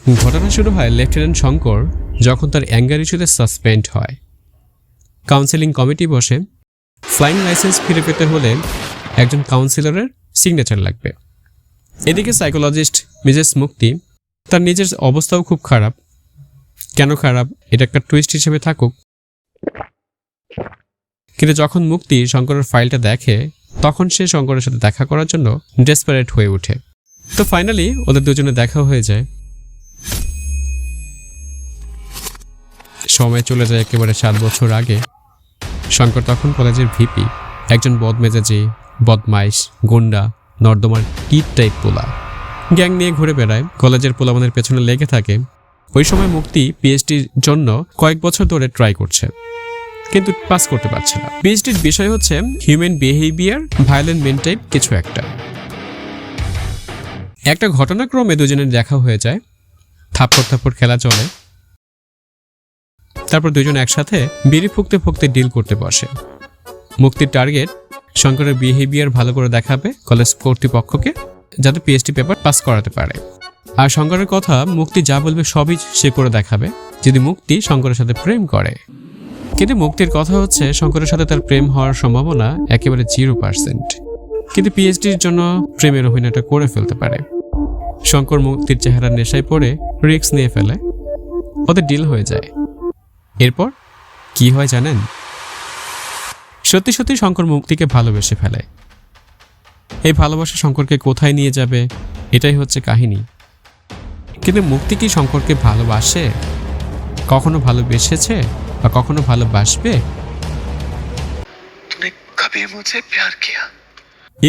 ঘটনা শুরু হয় লেফটেন্যান্ট শঙ্কর যখন তার অ্যাঙ্গার ইস্যুতে সাসপেন্ড হয়। কাউন্সেলিং কমিটি বসে। ফ্লাইং লাইসেন্স ফিরে পেতে হলে একজন কাউন্সিলরের সিগনেচার লাগবে। এদিকে সাইকোলজিস্ট মিসেস মুক্তি, তার নিজের অবস্থাও খুব খারাপ। কেন খারাপ এটা একটা টুইস্ট হিসেবে থাকুক, কিন্তু যখন মুক্তি শঙ্করের ফাইলটা দেখে তখন সে শঙ্করের সাথে দেখা করার জন্য ডেসপারেট হয়ে ওঠে। তো ফাইনালি ওদের দুজনে দেখা হয়ে যায়। সময় চলে যায় একেবারে 7 বছর আগে। শঙ্কর তখন কলেজের ভিপি, একজন বদমেজাজি, বদমাইশ, গুন্ডা, নর্দমার কিট টাইপ পোলা। গ্যাং নিয়ে ঘুরে বেড়ায়, কলেজের পোলামানের পেছনে লেগে থাকে। ওই সময় মুক্তি পিএইচডির জন্য কয়েক বছর ধরে ট্রাই করছে, কিন্তু পাস করতে পারছে না। পিএইচডির বিষয় হচ্ছে human behaviour, violent men type কিছু একটা ঘটনাক্রমে দুজনের দেখা হয়ে যায়। থাপ্পড় খেলা চলে। তারপর দুজন একসাথে বিড়ি ফুঁকতে ফুঁকতে ডিল করতে বসে। মুক্তির টার্গেট শঙ্করের বিহেভিয়ার ভালো করে দেখাবে কলেজ কর্তৃপক্ষকে, যাতে পিএইচডি পেপার পাস করাতে পারে। আর শঙ্করের কথা মুক্তি যা বলবে সবই সে করে দেখাবে যদি মুক্তি শঙ্করের সাথে প্রেম করে। কিন্তু মুক্তির কথা হচ্ছে শঙ্করের সাথে তার প্রেম হওয়ার সম্ভাবনা একেবারে 0%, কিন্তু পিএইচডির জন্য প্রেমের অভিনয়টা করে ফেলতে পারে। শঙ্কর মুক্তির চেহারার নেশায় পড়ে রিস্ক নিয়ে ফেলে, ওদের ডিল হয়ে যায়। এরপর কি হয় জানেন? সত্যি সত্যি শঙ্কর মুক্তিকে ভালোবেসে ফেলে। এই ভালোবাসা শঙ্করকে কোথায় নিয়ে যাবে এটাই হচ্ছে কাহিনী। কিন্তু মুক্তি কি শঙ্করকে ভালোবাসে, কখনো ভালোবেসেছে বা কখনো ভালোবাসবে?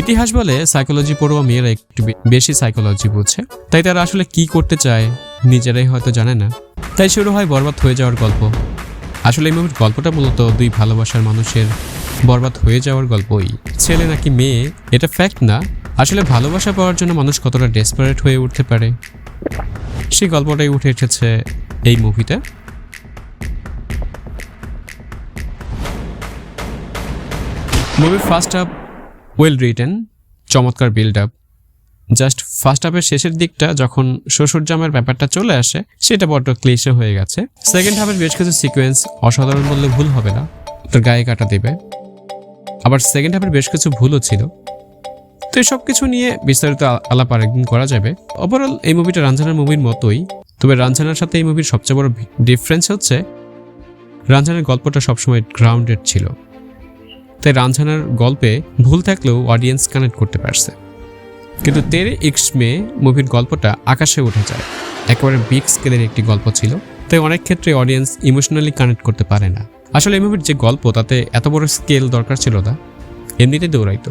ইতিহাস বলে সাইকোলজি পড়ুয়া মেয়েরা একটু বেশি সাইকোলজি বুঝে, তাই তারা আসলে কি করতে চায় নিজেরাই হয়তো জানে না। তাই শুরু হয় বরবাদ হয়ে যাওয়ার গল্প। আসলে এই মুভির গল্পটা মূলত দুই ভালোবাসার মানুষের বরবাদ হয়ে যাওয়ার গল্পই। ছেলে নাকি মেয়ে এটা ফ্যাক্ট না, আসলে ভালোবাসা পাওয়ার জন্য মানুষ কতটা ডেসপারেট হয়ে উঠতে পারে সেই গল্পটাই উঠে এসেছে এই মুভিটা। মুভির ফার্স্ট হাফ ওয়েল রিটেন, চমৎকার বিল্ড আপ। জাস্ট ফার্স্ট হাফের শেষের দিকটা যখন শ্বশুর জামাইয়ের ব্যাপারটা চলে আসে সেটা বড্ড ক্লিশে হয়ে গেছে। সেকেন্ড হাফের বেশ কিছু সিকোয়েন্স অসাধারণ বললে ভুল হবে না, তোর গায়ে কাটা দেবে। আবার সেকেন্ড হাফের বেশ কিছু ভুলও ছিল। তো এই সব কিছু নিয়ে বিস্তারিত আলাপ আরেকদিন করা যাবে। ওভারঅল এই মুভিটা রাঞ্জানার মুভির মতোই, তবে রাঞ্জানার সাথে এই মুভির সবচেয়ে বড় ডিফারেন্স হচ্ছে রাঞ্জানার গল্পটা সবসময় গ্রাউন্ডেড ছিল। তাই রাঞ্জানার গল্পে ভুল থাকলেও অডিয়েন্স কানেক্ট করতে পারছে। কিন্তু তেরে ইক্স মে মুভির গল্পটা আকাশে উঠে যায়, একেবারে বিগ স্কেলের একটি গল্প ছিল, তাই অনেক ক্ষেত্রে অডিয়েন্স ইমোশনালি কানেক্ট করতে পারে না। আসলে এই মুভির যে গল্প তাতে এত বড় স্কেল দরকার ছিল না, এমনিতেই দৌড়াইতো।